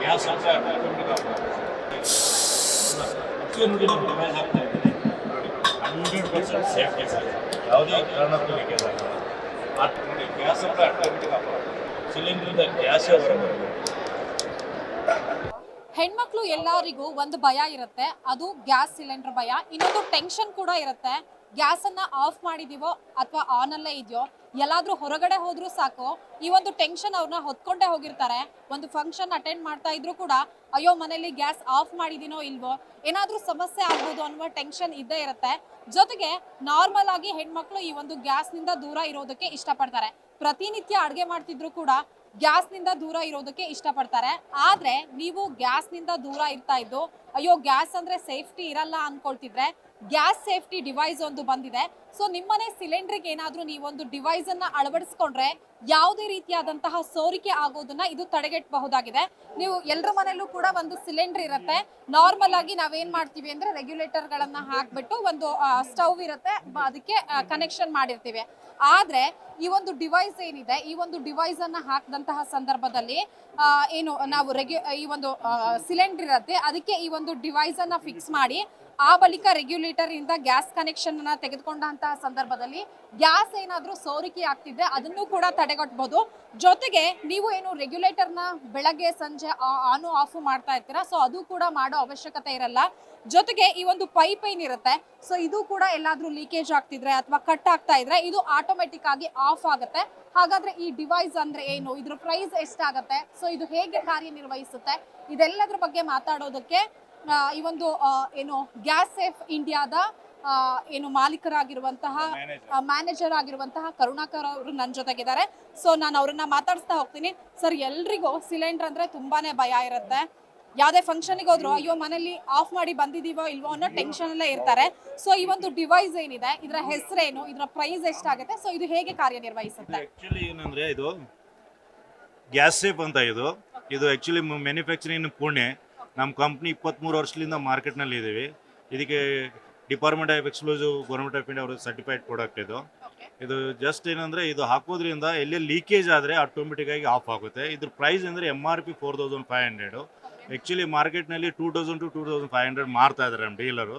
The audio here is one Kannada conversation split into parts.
ಗ್ಯಾಸ್ ಅಂತ ನೋಡಿ ನಮ್ಮ ಡಿವೈಸ್ ಹಾಕ್ತಾ ಇದ್ದೀನಿ ನೋಡಿ 100% ಸೇಫ್ಟಿ ಸರ್. ಯಾವುದೇ ಕಾರಣಕ್ಕೂ ಲೀಕೇಜ್ ಆಗಲ್ಲ. ನೋಡಿ ಗ್ಯಾಸ್ ಅಂತ ಆಟೋಮೆಟಿಕ್ ಹಾಕೋದು ಸಿಲಿಂಡ್ರಿಂದ ಗ್ಯಾಸೇ ಹೊರಗೆ. ಹೆಣ್ಮಕ್ಳು ಎಲ್ಲರಿಗೂ ಒಂದು ಭಯ ಇರುತ್ತೆ, ಅದು ಗ್ಯಾಸ್ ಸಿಲಿಂಡರ್ ಭಯ. ಇನ್ನೊಂದು ಟೆನ್ಷನ್ ಕೂಡ ಇರುತ್ತೆ, ಗ್ಯಾಸನ್ನು ಆಫ್ ಮಾಡಿದೀವೋ ಅಥವಾ ಆನಲ್ಲೇ ಇದೆಯೋ, ಎಲ್ಲಾದರೂ ಹೊರಗಡೆ ಹೋದ್ರೂ ಸಾಕು ಈ ಒಂದು ಟೆನ್ಷನ್ ಅವ್ರನ್ನ ಹೊತ್ಕೊಂಡೇ ಹೋಗಿರ್ತಾರೆ. ಒಂದು ಫಂಕ್ಷನ್ ಅಟೆಂಡ್ ಮಾಡ್ತಾ ಇದ್ರು ಕೂಡ ಅಯ್ಯೋ ಮನೇಲಿ ಗ್ಯಾಸ್ ಆಫ್ ಮಾಡಿದೀನೋ ಇಲ್ವೋ, ಏನಾದರೂ ಸಮಸ್ಯೆ ಆಗ್ಬೋದು ಅನ್ನುವ ಟೆನ್ಷನ್ ಇದ್ದೇ ಇರುತ್ತೆ. ಜೊತೆಗೆ ನಾರ್ಮಲ್ ಆಗಿ ಹೆಣ್ಮಕ್ಳು ಈ ಒಂದು ಗ್ಯಾಸ್ನಿಂದ ದೂರ ಇರೋದಕ್ಕೆ ಇಷ್ಟಪಡ್ತಾರೆ. ಪ್ರತಿನಿತ್ಯ ಅಡುಗೆ ಮಾಡ್ತಿದ್ರು ಕೂಡ ಗ್ಯಾಸ್ನಿಂದ ದೂರ ಇರೋದಕ್ಕೆ ಇಷ್ಟಪಡ್ತಾರೆ. ಆದರೆ ನೀವು ಗ್ಯಾಸ್ನಿಂದ ದೂರ ಇರ್ತಾ ಇದ್ದು ಅಯ್ಯೋ ಗ್ಯಾಸ್ ಅಂದರೆ ಸೇಫ್ಟಿ ಇರಲ್ಲ ಅಂದ್ಕೊಳ್ತಿದ್ರೆ, ಗ್ಯಾಸ್ ಸೇಫ್ಟಿ ಡಿವೈಸ್ ಒಂದು ಬಂದಿದೆ. ಸೊ ನಿಮ್ಮನೆ ಸಿಲಿಂಡ್ರಿಗೆ ಏನಾದರೂ ನೀವೊಂದು ಡಿವೈಸನ್ನು ಅಳವಡಿಸ್ಕೊಂಡ್ರೆ ಯಾವುದೇ ರೀತಿಯಾದಂತಹ ಸೋರಿಕೆ ಆಗೋದನ್ನ ಇದು ತಡೆಗಟ್ಟಬಹುದಾಗಿದೆ. ನೀವು ಎಲ್ಲರ ಮನೆಯಲ್ಲೂ ಕೂಡ ಒಂದು ಸಿಲಿಂಡರ್ ಇರುತ್ತೆ. ನಾರ್ಮಲ್ ಆಗಿ ನಾವೇನು ಮಾಡ್ತೀವಿ ಅಂದರೆ ರೆಗ್ಯುಲೇಟರ್ಗಳನ್ನು ಹಾಕ್ಬಿಟ್ಟು ಒಂದು ಸ್ಟವ್ ಇರುತ್ತೆ, ಅದಕ್ಕೆ ಕನೆಕ್ಷನ್ ಮಾಡಿರ್ತೀವಿ. ಆದರೆ ಈ ಒಂದು ಡಿವೈಸ್ ಏನಿದೆ, ಈ ಒಂದು ಡಿವೈಸನ್ನು ಹಾಕಿದಂತಹ ಸಂದರ್ಭದಲ್ಲಿ ಏನು ನಾವು ಈ ಒಂದು ಸಿಲಿಂಡರ್ ಇರುತ್ತೆ, ಅದಕ್ಕೆ ಈ ಒಂದು ಡಿವೈಸನ್ನು ಫಿಕ್ಸ್ ಮಾಡಿ ಆ ಬಳಿಕ ರೆಗ್ಯುಲೇಟರ್ ಇಂದ ಗ್ಯಾಸ್ ಕನೆಕ್ಷನ್ ಅನ್ನ ತೆಗೆದುಕೊಂಡಂತಹ ಸಂದರ್ಭದಲ್ಲಿ ಗ್ಯಾಸ್ ಏನಾದರೂ ಸೋರಿಕೆ ಆಗ್ತಿದ್ರೆ ಅದನ್ನು ಕೂಡ ತಡೆಗಟ್ಟಬಹುದು. ಜೊತೆಗೆ ನೀವು ಏನು ರೆಗ್ಯುಲೇಟರ್ನ ಬೆಳಗ್ಗೆ ಸಂಜೆ ಆನು ಆಫ್ ಮಾಡ್ತಾ ಇರ್ತೀರಾ, ಸೊ ಅದು ಕೂಡ ಮಾಡೋ ಅವಶ್ಯಕತೆ ಇರಲ್ಲ. ಜೊತೆಗೆ ಈ ಒಂದು ಪೈಪ್ ಏನಿರುತ್ತೆ, ಸೊ ಇದು ಕೂಡ ಎಲ್ಲಾದ್ರೂ ಲೀಕೇಜ್ ಆಗ್ತಿದ್ರೆ ಅಥವಾ ಕಟ್ ಆಗ್ತಾ ಇದ್ರೆ ಇದು ಆಟೋಮೆಟಿಕ್ ಆಗಿ ಆಫ್ ಆಗುತ್ತೆ. ಹಾಗಾದ್ರೆ ಈ ಡಿವೈಸ್ ಅಂದ್ರೆ ಏನು, ಇದ್ರ ಪ್ರೈಸ್ ಎಷ್ಟಾಗತ್ತೆ, ಸೊ ಇದು ಹೇಗೆ ಕಾರ್ಯನಿರ್ವಹಿಸುತ್ತೆ, ಇದೆಲ್ಲದ್ರ ಬಗ್ಗೆ ಮಾತಾಡೋದಕ್ಕೆ ಈ ಒಂದು ಏನು ಗ್ಯಾಸ್ ಸೇಫ್ ಇಂಡಿಯಾದ ಏನು ಮಾಲೀಕರಾಗಿರುವಂತಹ ಮ್ಯಾನೇಜರ್ ಆಗಿರುವಂತಹ ಕರುಣಾಕರ್ ಅವರು ನನ್ನ ಜೊತೆಗಿದ್ದಾರೆ. ಸೊ ನಾನು ಅವ್ರನ್ನ ಮಾತಾಡಿಸ್ತಾ ಹೋಗ್ತೀನಿ. ಸರ್, ಎಲ್ರಿಗೂ ಸಿಲಿಂಡರ್ ಅಂದ್ರೆ ತುಂಬಾನೇ ಭಯ ಇರುತ್ತೆ. ಯಾವುದೇ ಫಂಕ್ಷನ್ಗೆ ಹೋದ್ರು ಅಯ್ಯೋ ಮನೇಲಿ ಆಫ್ ಮಾಡಿ ಬಂದಿದೀವೋ ಇಲ್ವೋ ಅನ್ನೋ ಟೆನ್ಷನ್ ಅಲ್ಲೇ ಇರ್ತಾರೆ. ಸೊ ಈ ಒಂದು ಡಿವೈಸ್ ಏನಿದೆ, ಇದರ ಹೆಸರೇನು, ಇದರ ಪ್ರೈಸ್ ಎಷ್ಟಾಗುತ್ತೆ, ಸೊ ಇದು ಹೇಗೆ ಕಾರ್ಯನಿರ್ವಹಿಸುತ್ತೆ? ಆಕ್ಚುಲಿ ಏನಂದ್ರೆ ಇದು ಗ್ಯಾಸ್ ಸೇಫ್ ಅಂತ. ಇದು ಆಕ್ಚುಲಿ ಮ್ಯಾನುಫ್ಯಾಕ್ಚರಿಂಗ್ ಪುಣೆ. ನಮ್ಮ ಕಂಪ್ನಿ 23 ವರ್ಷದಿಂದ ಮಾರ್ಕೆಟ್ನಲ್ಲಿ ಇದ್ದೀವಿ. ಇದಕ್ಕೆ department of explosive government of India ಅವರು ಸರ್ಟಿಫೈಡ್ ಪ್ರಾಡಕ್ಟ್ ಇದು ಜಸ್ಟ್ ಏನಂದರೆ ಇದು ಹಾಕೋದ್ರಿಂದ ಎಲ್ಲೇ ಲೀಕೇಜ್ ಆದರೆ ಆಟೋಮೆಟಿಕ್ ಆಗಿ ಆಫ್ ಆಗುತ್ತೆ. ಇದ್ರ ಪ್ರೈಸ್ ಅಂದರೆ MRP 4500. ಆ್ಯಕ್ಚುಲಿ ಮಾರ್ಕೆಟ್ನಲ್ಲಿ 2000 to 2500 ಮಾರ್ತಾ ಇದ್ದಾರೆ ನಮ್ಮ ಡೀಲರು.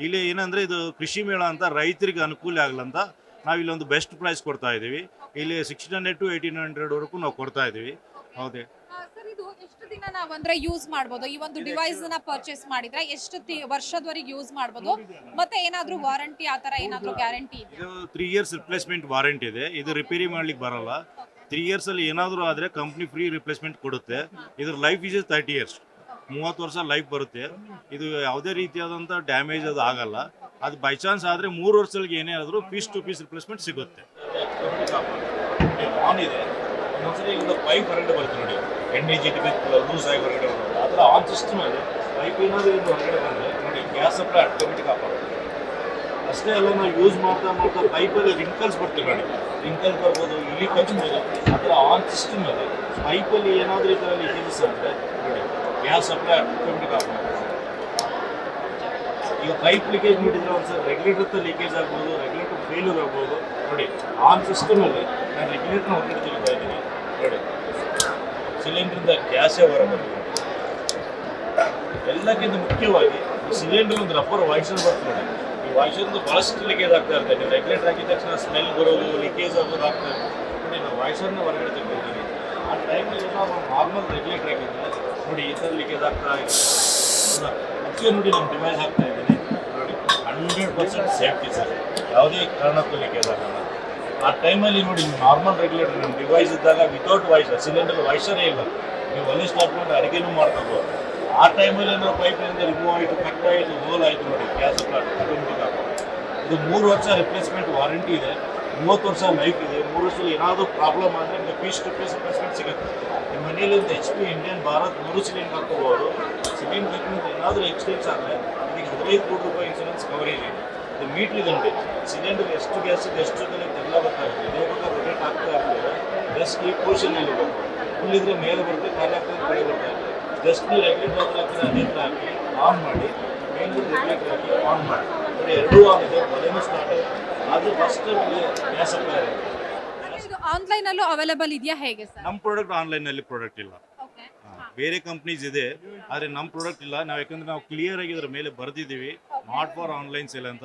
ಇಲ್ಲಿ ಏನಂದರೆ ಇದು ಕೃಷಿ ಮೇಳ ಅಂತ ರೈತರಿಗೆ ಅನುಕೂಲ ಆಗಲಂತ ನಾವು ಇಲ್ಲೊಂದು ಬೆಸ್ಟ್ ಪ್ರೈಸ್ ಕೊಡ್ತಾ ಇದ್ದೀವಿ. ಇಲ್ಲಿ 1600 to 1800 ವರೆಗೂ ನಾವು ಕೊಡ್ತಾ ಇದ್ದೀವಿ. ಹೌದೇ ಸರ್, ಇದು ಎಷ್ಟು ದಿನ ನಾವು ಅಂದ್ರೆ ಯೂಸ್ ಮಾಡಬಹುದು? ಈ ಒಂದು ಡಿವೈಸ್ ನ ಪರ್ಚೇಸ್ ಮಾಡಿದ್ರೆ ಎಷ್ಟು ವರ್ಷದವರೆಗೆ ಯೂಸ್ ಮಾಡಬಹುದು? ಮತ್ತೆ ಏನಾದ್ರೂ ವಾರಂಟಿ ಆ ತರ ಏನಾದ್ರೂ ಗ್ಯಾರಂಟಿ ಇದೆ? ಇದು 3 years ರಿಪ್ಲೇಸ್ಮೆಂಟ್ ವಾರಂಟಿ ಇದೆ. ಇದು ರಿಪೇರಿ ಮಾಡ್ಲಿಕ್ಕೆ ಬರಲ್ಲ. 3 years ಅಲ್ಲಿ ಏನಾದರೂ ಆದರೆ ಕಂಪ್ನಿ ಫ್ರೀ ರಿಪ್ಲೇಸ್ಮೆಂಟ್ ಕೊಡುತ್ತೆ. ಇದ್ರ ಲೈಫ್ ಈಸ್ 30 years, 30 ವರ್ಷ ಲೈಫ್ ಬರುತ್ತೆ. ಇದು ಯಾವುದೇ ರೀತಿಯಾದಂಥ ಡ್ಯಾಮೇಜ್ ಅದು ಆಗಲ್ಲ. ಅದು ಬೈ ಚಾನ್ಸ್ ಆದರೆ 3 ವರ್ಷಗಳಿಗೆ ಏನೇ ಆದರೂ ಪೀಸ್ ಟು ಪೀಸ್ ರಿಪ್ಲೇಸ್ಮೆಂಟ್ ಸಿಗುತ್ತೆ. ಆನ್ ಇದೆ, ಒಂದ್ಸರಿ ಈಗ ಪೈಪ್ ಹೊರಗಡೆ ಬರುತ್ತೆ ನೋಡಿ, ಎಣ್ಣೆ ಜಿಟಿ ಲೂಸ್ ಆಗಿ ಹೊರಗಡೆ ಬರುತ್ತೆ. ಅದರ ಆನ್ ಸಿಸ್ಟಮ್ ಅಲ್ಲಿ ಪೈಪ್ ಏನಾದರೂ ಇದು ಹೊರಗಡೆ ಬಂದರೆ ನೋಡಿ ಗ್ಯಾಸ್ ಸಪ್ಲೈ ಆಟೋಮೆಟಿಕ್ ಆಫ್ ಆಗುತ್ತೆ. ಅಷ್ಟೇ ಅಲ್ಲ, ನಾವು ಯೂಸ್ ಮಾಡ್ತಾ ಪೈಪಲ್ಲಿ ರಿಂಕಲ್ಸ್ ಬರ್ತೀವಿ ನೋಡಿ, ರಿಂಕಲ್ಸ್ ಬರ್ಬೋದು, ಇಲಿ ಕಚ್ಬೋದು. ಅದರ ಆನ್ ಸಿಸ್ಟಮ್ ಅಲ್ಲಿ ಪೈಪಲ್ಲಿ ಏನಾದರೂ ಈ ಥರ ಲೀಕೇಜಸ್ ಅಂದರೆ ನೋಡಿ ಗ್ಯಾಸ್ ಸಪ್ಲೈ ಆಟೋಮೆಟಿಕ್ ಆಫ್ ಆಗುತ್ತೆ. ಈಗ ಪೈಪ್ ಲೀಕೇಜ್ ನೋಡಿದ್ರೆ ಒಂದ್ಸಲ ರೆಗ್ಯುಲೇಟರ್ ಲೀಕೇಜ್ ಆಗ್ಬೋದು, ರೆಗ್ಯುಲೇಟರ್ ಫೇಲ್ಯೂರ್ ಆಗ್ಬೋದು. ನೋಡಿ ಆನ್ ಸಿಸ್ಟಮಲ್ಲಿ ನಾನು ರೆಗ್ಯುಲೇಟರ್ ಹೊರಗಡೆ ತೆಗಿತಾ ಇದ್ದೀನಿ ನೋಡಿ, ಸಿಲಿಂಡ್ರಿಂದ ಗ್ಯಾಸೇ ಹೊರಬರ್ತದೆ. ಎಲ್ಲಕ್ಕಿಂತ ಮುಖ್ಯವಾಗಿ ಸಿಲಿಂಡರ್ ಒಂದು ರಬ್ಬರ್ ವಾಯ್ಸರ್ ಬರ್ತದೆ ನೋಡಿ. ಈ ವಾಯ್ಸರ್ದು ಭಾಳಷ್ಟು ಲೀಕೇಜ್ ಆಗ್ತಾ ಇರ್ತದೆ. ನೀವು ರೆಗ್ಯುಲೇಟರ್ ಹಾಕಿದ ತಕ್ಷಣ ಸ್ಮೆಲ್ ಬರೋದು, ಲೀಕೇಜ್ ಆಗೋದು ಆಗ್ತಾ ಇರ್ತದೆ ನೋಡಿ. ನಾವು ವಾಯ್ಸರ್ನ ಹೊರಗಡೆ ತೆಗಿತೀನಿ. ಆ ಟೈಮಲ್ಲಿ ನಾವು ನಾರ್ಮಲ್ ರೆಗ್ಯುಲೇಟರ್ ಹಾಕಿದ್ರೆ ನೋಡಿ ಈ ಥರ ಲೀಕೇಜ್ ಆಗ್ತಾ ಇದೆ. ಮುಖ್ಯ ನೋಡಿ ನಮ್ಮ ಡಿವೈಸ್ ಹಾಕ್ತಾ ಇದ್ದೀನಿ ನೋಡಿ 100% ಸೇಫ್ಟಿ ಸರ್. ಯಾವುದೇ ಕಾರಣಕ್ಕೂ ಲೀಕೇಜ್ ಆಗಲ್ಲ. ಆ ಟೈಮಲ್ಲಿ ನೋಡಿ ನಾರ್ಮಲ್ ರೆಗ್ಯುಲೇಟರ್ ನಮ್ಮ ಡಿವೈಸ್ ಇದ್ದಾಗ ವಿತೌಟ್ ವಾಯ್ಸರ್, ಸಿಲಿಂಡರ್ ವಾಯ್ಸರೇ ಇಲ್ಲ, ನೀವು ಒಲೆ ಸ್ಟಾರ್ಟ್ ಮಾಡಿ ಅಡುಗೆನೂ ಮಾಡ್ಕೋಬೋದು. ಆ ಟೈಮಲ್ಲಿ ನಾವು ಪೈಪಿನಿಂದ ರಿಮೂವ್ ಆಯಿತು, ಕಟ್ ಆಯಿತು, ಹೋಲ್ ಆಯಿತು ನೋಡಿ ಗ್ಯಾಸ್ ಆಟೋಮೆಟಿಕ್ ಆಗೋದು. ಇದು 3 ವರ್ಷ ರಿಪ್ಲೇಸ್ಮೆಂಟ್ ವಾರಂಟಿ ಇದೆ, 30 ವರ್ಷ ಲೈಫ್ ಇದೆ. 3 ವರ್ಷದಲ್ಲಿ ಏನಾದರೂ ಪ್ರಾಬ್ಲಮ್ ಆದರೆ ನಿಮಗೆ ಪೀಸ್ ಟು ಪೀಸ್ ರಿಪ್ಲೇಸ್ಮೆಂಟ್ ಸಿಗುತ್ತೆ. ನಿಮ್ಮ ಮನೇಲಿ ಒಂದು HP ಇಂಡಿಯನ್ ಭಾರತ್ 3 ಸಿಲಿಂಡರ್ ಹಾಕೋಬೋದು. ಸಿಲಿಂಡರ್ ಏನಾದರೂ ಎಕ್ಸ್ಟೆನ್ಸ್ ಆದರೆ ಇದಕ್ಕೆ 15 ಕೋಟಿ ರೂಪಾಯಿ ಇನ್ಸೂರೆನ್ಸ್ ಕವರೇಜ್ ಇದೆ. ಇದು ಮೀಟ್ರ್ ಇದೆ ನೋಡಿ, ಸಿಲಿಂಡರ್ ಎಷ್ಟು ಗ್ಯಾಸ್ ಇದೆ ಎಷ್ಟು ಎಲ್ಲ ಗೊತ್ತಾಗುತ್ತೆ. ಇದೇ ಬಗ್ಗೆ ರೊಟೇಟ್ ಆಗ್ತಾ ಇರ್ತದೆ. ಜಸ್ಟ್ ಈ ಪೋರ್ಷನಲ್ಲಿ ಹೋಗ್ಬೋದು, ಫುಲ್ಲಿದ್ರೆ ಮೇಲೆ ಬರುತ್ತೆ, ಖಾಲಿ ಆಗ್ತದೆ ಕಡೆ ಬರ್ತಾ ಇರ್ತದೆ. ಜಸ್ಟ್ ನೀವು ರೆಗ್ಯುಲೇಟರ್ ಹಾಕಿದ್ರೆ ಅದೇ ಹಾಕಿ ಆನ್ ಮಾಡಿ, ಮೇನ್ ರೆಗ್ಯುಲೇಟರ್ ಹಾಕಿ ಆನ್ ಮಾಡಿ ನೋಡಿ, ಎರಡೂ ಆನ್ ಇದೆ, ಮೊದಲೇ ಸ್ಟಾರ್ಟ್ ಆಗಿದೆ. ಅದು ಫಸ್ಟ್ ಟೈಮ್ ಗ್ಯಾಸ್ ಸಪ್ಲೈ ಆಗಿದೆ. ಆನ್ಲೈನ್ ಅಲ್ಲೂ ಅವೈಲೇಬಲ್ ಇದೆಯಾ ಹೇಗೆ ಸರ್? ನಮ್ಮ ಪ್ರಾಡಕ್ಟ್ ಆನ್ಲೈನ್ ನಲ್ಲಿ ಪ್ರಾಡಕ್ಟ್ ಇಲ್ಲ. ಓಕೆ, ಬೇರೆ ಕಂಪ್ನೀಸ್ ಇದೆ ಆದರೆ ನಮ್ಮ ಪ್ರಾಡಕ್ಟ್ ಇಲ್ಲ. ನಾವು ಯಾಕಂದ್ರೆ ನಾವು ಕ್ಲಿಯರ್ ಆಗಿ ಇದ್ರ ಮೇಲೆ ಬರೆದಿದ್ದೀವಿ ನಾಟ್ ಫಾರ್ ಆನ್ಲೈನ್ ಸೇಲ್ ಅಂತ.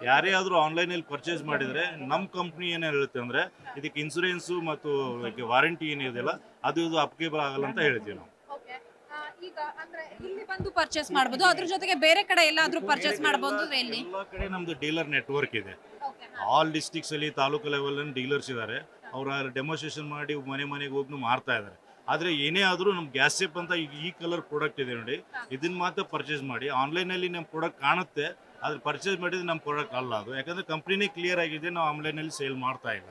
ಯಾರೇ ಆದರೂ ಆನ್ಲೈನಲ್ಲಿ ಪರ್ಚೇಸ್ ಮಾಡಿದರೆ ನಮ್ಮ ಕಂಪ್ನಿ ಏನು ಹೇಳುತ್ತೆ ಅಂದರೆ ಇದಕ್ಕೆ ಇನ್ಸೂರೆನ್ಸು ಮತ್ತು ವಾರಂಟಿ ಏನಿದೆಯಲ್ಲ ಅದು ಇದು ಅಪ್ಲಿಕೇಬಲ್ ಆಗಲ್ಲ ಅಂತ ಹೇಳ್ತೀವಿ ನಾವು. ಈಗ ಅಂದ್ರೆ ಇಲ್ಲಿ ಬಂದು ಪರ್ಚೇಸ್ ಮಾಡಬಹುದು, ಅದ್ರ ಜೊತೆಗೆ ಬೇರೆ ಕಡೆ ಎಲ್ಲಾದ್ರೂ ಪರ್ಚೇಸ್ ಮಾಡಬಹುದು ಎಲ್ಲಿ? ಎಲ್ಲ ಕಡೆ ನಮ್ದು ಡೀಲರ್ ನೆಟ್ವರ್ಕ್ ಇದೆ. ಆಲ್ ಡಿಸ್ಟ್ರಿಕ್ಸ್ ಅಲ್ಲಿ ತಾಲೂಕು ಲೆವೆಲ್ ಡೀಲರ್ಸ್ ಇದ್ದಾರೆ. ಅವರ ಡೆಮೋನ್ಸ್ಟ್ರೇಷನ್ ಮಾಡಿ ಮನೆ ಮನೆಗೆ ಹೋಗಿ ಮಾರ್ತಾ ಇದ್ದಾರೆ. ಆದರೆ ಏನೇ ಆದರೂ ನಮ್ಮ ಗ್ಯಾಸ್ ಸೇಫ್ ಅಂತ ಈ ಕಲರ್ ಪ್ರಾಡಕ್ಟ್ ಇದೆ ನೋಡಿ, ಇದನ್ನ ಮಾತ್ರ ಪರ್ಚೇಸ್ ಮಾಡಿ. ಆನ್ಲೈನಲ್ಲಿ ನಮ್ಮ ಪ್ರಾಡಕ್ಟ್ ಕಾಣುತ್ತೆ, ಆದ್ರೆ ಪರ್ಚೇಸ್ ಮಾಡಿದ್ರೆ ನಮ್ಮ ಪ್ರಾಡಕ್ಟ್ ಅಲ್ಲ ಅದು. ಯಾಕಂದ್ರೆ ಕಂಪ್ನಿನೇ ಕ್ಲಿಯರ್ ಆಗಿದೆ, ನಾವು ಆನ್ಲೈನಲ್ಲಿ ಸೇಲ್ ಮಾಡ್ತಾ ಇಲ್ಲ.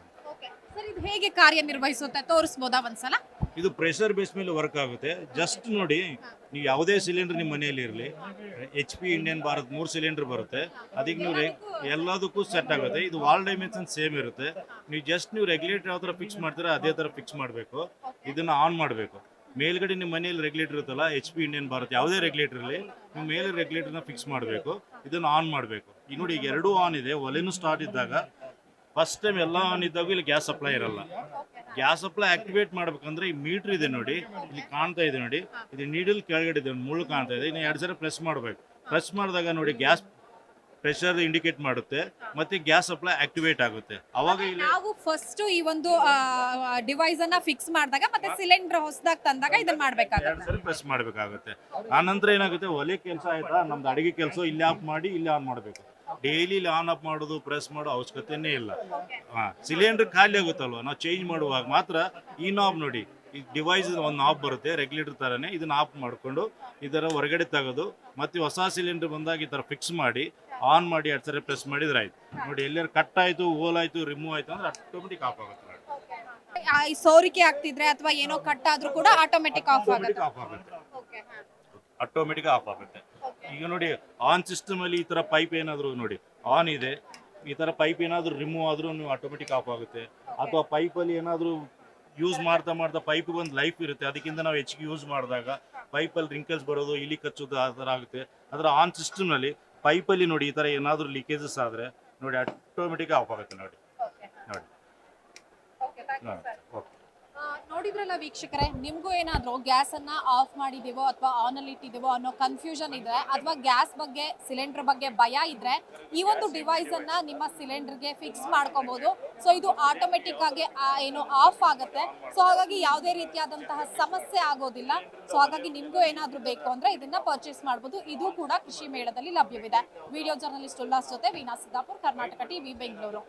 ಸರ್, ಇದು ಹೇಗೆ ಕಾರ್ಯನಿರ್ವಹಿಸುತ್ತೆ ತೋರಿಸ್ಬೋದಾ ಒಂದ್ಸಲ? ಇದು ಪ್ರೆಷರ್ ಬೇಸ್ ಮೇಲೆ ವರ್ಕ್ ಆಗುತ್ತೆ. ಜಸ್ಟ್ ನೋಡಿ, ನೀವು ಯಾವುದೇ ಸಿಲಿಂಡರ್ ನಿಮ್ಮ ಮನೆಯಲ್ಲಿ ಇರಲಿ, HP ಇಂಡಿಯನ್ ಭಾರತ್ 3 ಸಿಲಿಂಡರ್ ಬರುತ್ತೆ. ಅದಕ್ಕೆ ನೀವು ಎಲ್ಲದಕ್ಕೂ ಸೆಟ್ ಆಗುತ್ತೆ. ಇದು ವಾಲ್ ಡೈಮೆನ್ಷನ್ ಸೇಮ್ ಇರುತ್ತೆ. ನೀವು ರೆಗ್ಯುಲೇಟರ್ ಯಾವ ಥರ ಫಿಕ್ಸ್ ಮಾಡ್ತೀರಾ ಅದೇ ಥರ ಫಿಕ್ಸ್ ಮಾಡಬೇಕು. ಇದನ್ನು ಆನ್ ಮಾಡಬೇಕು. ಮೇಲ್ಗಡೆ ನಿಮ್ಮ ಮನೆಯಲ್ಲಿ ರೆಗ್ಯುಲೇಟರ್ ಇರುತ್ತಲ್ಲ, HP ಇಂಡಿಯನ್ ಭಾರತ್ ಯಾವುದೇ ರೆಗ್ಯುಲೇಟರ್ ಇರಲಿ, ನೀವು ಮೇಲೆ ರೆಗ್ಯುಲೇಟರ್ನ ಫಿಕ್ಸ್ ಮಾಡಬೇಕು. ಇದನ್ನು ಆನ್ ಮಾಡಬೇಕು. ಈಗ ನೋಡಿ, ಈಗ ಎರಡೂ ಆನ್ ಇದೆ. ಒಲೆನೂ ಸ್ಟಾರ್ಟ್ ಇದ್ದಾಗ ಫಸ್ಟ್ ಟೈಮ್ ಎಲ್ಲ ಆನ್ ಇದ್ದಾಗ ಇಲ್ಲಿ ಗ್ಯಾಸ್ ಸಪ್ಲೈ ಇರಲ್ಲ. ಗ್ಯಾಸ್ ಸಪ್ಲೈ ಆಕ್ಟಿವೇಟ್ ಮಾಡ್ಬೇಕಂದ್ರೆ ಈ ಮೀಟರ್ ಇದೆ ನೋಡಿ, ಇಲ್ಲಿ ಕಾಣ್ತಾ ಇದೆ ನೋಡಿ, ಇದು ನೀಡಲ್ ಕೆಳಗಡೆ ಇದೆ, ಮುಳ್ಳು ಕಾಣ್ತಾ ಇದೆ. ಇನ್ನು 2 ಸಲ ಪ್ರೆಸ್ ಮಾಡಬೇಕು. ಪ್ರೆಸ್ ಮಾಡಿದಾಗ ನೋಡಿ ಗ್ಯಾಸ್ ಪ್ರೆಷರ್ ಇಂಡಿಕೇಟ್ ಮಾಡುತ್ತೆ, ಮತ್ತೆ ಗ್ಯಾಸ್ ಸಪ್ಲೈ ಆಕ್ಟಿವೇಟ್ ಆಗುತ್ತೆ. ಅವಾಗ ಇಲ್ಲಿ ನಾವು ಫಸ್ಟ್ ಈ ಒಂದು ಡಿವೈಸ್ ಅನ್ನ ಫಿಕ್ಸ್ ಮಾಡಿದಾಗ ಮತ್ತೆ ಸಿಲಿಂಡರ್ ಹೊಸದಾಗಿ ತಂದಾಗ ಇದನ್ನ ಮಾಡ್ಬೇಕಾಗುತ್ತೆ. 2 ಸಲ ಪ್ರೆಸ್ ಮಾಡಬೇಕಾಗುತ್ತೆ. ಆನಂತರ ಏನಾಗುತ್ತೆ, ಒಲೆ ಕೆಲಸ ಆಯ್ತಾ, ನಮ್ದು ಅಡಿಗೆ ಕೆಲಸ ಇಲ್ಲಿ ಆಫ್ ಮಾಡಿ ಇಲ್ಲಿ ಆನ್ ಮಾಡಬೇಕು. ಡೈಲಿ ಇಲ್ಲಿ ಆನ್ ಆಫ್ ಮಾಡೋದು ಪ್ರೆಸ್ ಮಾಡೋ ಅವಶ್ಯಕತೆನೇ ಇಲ್ಲ. ಸಿಲಿಂಡರ್ ಖಾಲಿ ಆಗುತ್ತಲ್ವ, ನಾವು ಚೇಂಜ್ ಮಾಡುವಾಗ ಮಾತ್ರ ಈ ನಾಬ್ ನೋಡಿ, ಈ ಡಿವೈಸ್ ಒಂದು ನಾಬ್ ಬರುತ್ತೆ ರೆಗ್ಯುಲೇಟರ್ ಥರನೇ. ಇದನ್ನ ಆಫ್ ಮಾಡಿಕೊಂಡು ಇದರ ಹೊರಗಡೆ ತೆಗೆದು ಮತ್ತೆ ಹೊಸ ಸಿಲಿಂಡರ್ ಬಂದಾಗ ಈ ಥರ ಫಿಕ್ಸ್ ಮಾಡಿ ಆನ್ ಮಾಡಿ 2 ಸಲ ಪ್ರೆಸ್ ಮಾಡಿದ್ರೆ ಆಯ್ತು. ನೋಡಿ, ಎಲ್ಲರೂ ಕಟ್ ಆಯಿತು, ಹೋಲ್ ಆಯಿತು, ರಿಮೂವ್ ಆಯಿತು ಅಂದ್ರೆ ಆಟೋಮೆಟಿಕ್ ಆಫ್ ಆಗುತ್ತೆ. ಈ ಸೋರಿಕೆ ಆಗ್ತಿದ್ರೆ ಅಥವಾ ಏನೋ ಕಟ್ ಆದ್ರೂ ಕೂಡ ಆಟೋಮೆಟಿಕ್ ಆಫ್ ಆಗುತ್ತೆ. ಆಟೋಮೆಟಿಕ್ ಆಫ್ ಆಗುತ್ತೆ. ಈಗ ನೋಡಿ, ಆನ್ ಸಿಸ್ಟಮ್ ಅಲ್ಲಿ ಈ ತರ ಪೈಪ್ ಏನಾದ್ರು ನೋಡಿ ಆನ್ ಇದೆ, ಈ ತರ ಪೈಪ್ ಏನಾದ್ರು ರಿಮೂವ್ ಆದ್ರೂ ನೀವು ಆಟೋಮೆಟಿಕ್ ಆಫ್ ಆಗುತ್ತೆ. ಅಥವಾ ಪೈಪಲ್ಲಿ ಏನಾದ್ರು ಯೂಸ್ ಮಾಡ್ತಾ ಮಾಡ್ತಾ ಪೈಪ್ ಒಂದು ಲೈಫ್ ಇರುತ್ತೆ, ಅದಕ್ಕಿಂತ ನಾವು ಹೆಚ್ಚಿಗೆ ಯೂಸ್ ಮಾಡಿದಾಗ ಪೈಪಲ್ಲಿ ರಿಂಕಲ್ಸ್ ಬರೋದು, ಇಲಿ ಕಚ್ಚೋದು ಆ ಥರ ಆಗುತ್ತೆ. ಅದರ ಆನ್ ಸಿಸ್ಟಮ್ನಲ್ಲಿ ಪೈಪಲ್ಲಿ ನೋಡಿ ಈ ಥರ ಏನಾದರೂ ಲೀಕೇಜಸ್ ಆದರೆ ನೋಡಿ ಆಟೋಮೆಟಿಕ್ ಆಫ್ ಆಗುತ್ತೆ. ನೋಡಿ ನೋಡಿ ಓಕೆ. ನೋಡಿದ್ರಲ್ಲ ವೀಕ್ಷಕರೇ, ನಿಮ್ಗೂ ಏನಾದ್ರು ಗ್ಯಾಸ್ ಅನ್ನ ಆಫ್ ಮಾಡಿದೀವೋ ಅಥವಾ ಆನ್ ಅಲ್ಲಿ ಇಟ್ಟಿದೀವೋ ಅನ್ನೋ ಕನ್ಫ್ಯೂಷನ್ ಇದ್ರೆ ಅಥವಾ ಗ್ಯಾಸ್ ಬಗ್ಗೆ ಸಿಲಿಂಡರ್ ಬಗ್ಗೆ ಭಯ ಇದ್ರೆ ಈ ಒಂದು ಡಿವೈಸ್ ಅನ್ನ ನಿಮ್ಮ ಸಿಲಿಂಡರ್ಗೆ ಫಿಕ್ಸ್ ಮಾಡ್ಕೋಬಹುದು. ಸೊ ಇದು ಆಟೋಮೆಟಿಕ್ ಆಗಿ ಏನು ಆಫ್ ಆಗುತ್ತೆ. ಸೊ ಹಾಗಾಗಿ ಯಾವುದೇ ರೀತಿಯಾದಂತಹ ಸಮಸ್ಯೆ ಆಗೋದಿಲ್ಲ. ಸೊ ಹಾಗಾಗಿ ನಿಮ್ಗೂ ಏನಾದ್ರೂ ಬೇಕು ಅಂದ್ರೆ ಇದನ್ನ ಪರ್ಚೇಸ್ ಮಾಡಬಹುದು. ಇದು ಕೂಡ ಕೃಷಿ ಮೇಳದಲ್ಲಿ ಲಭ್ಯವಿದೆ. ವಿಡಿಯೋ ಜರ್ನಲಿಸ್ಟ್ ಉಲ್ಲಾಸ್ ಜೊತೆ ವೀಣಾ ಸಿದ್ದಾಪುರ್, ಕರ್ನಾಟಕ ಟಿವಿ, ಬೆಂಗಳೂರು.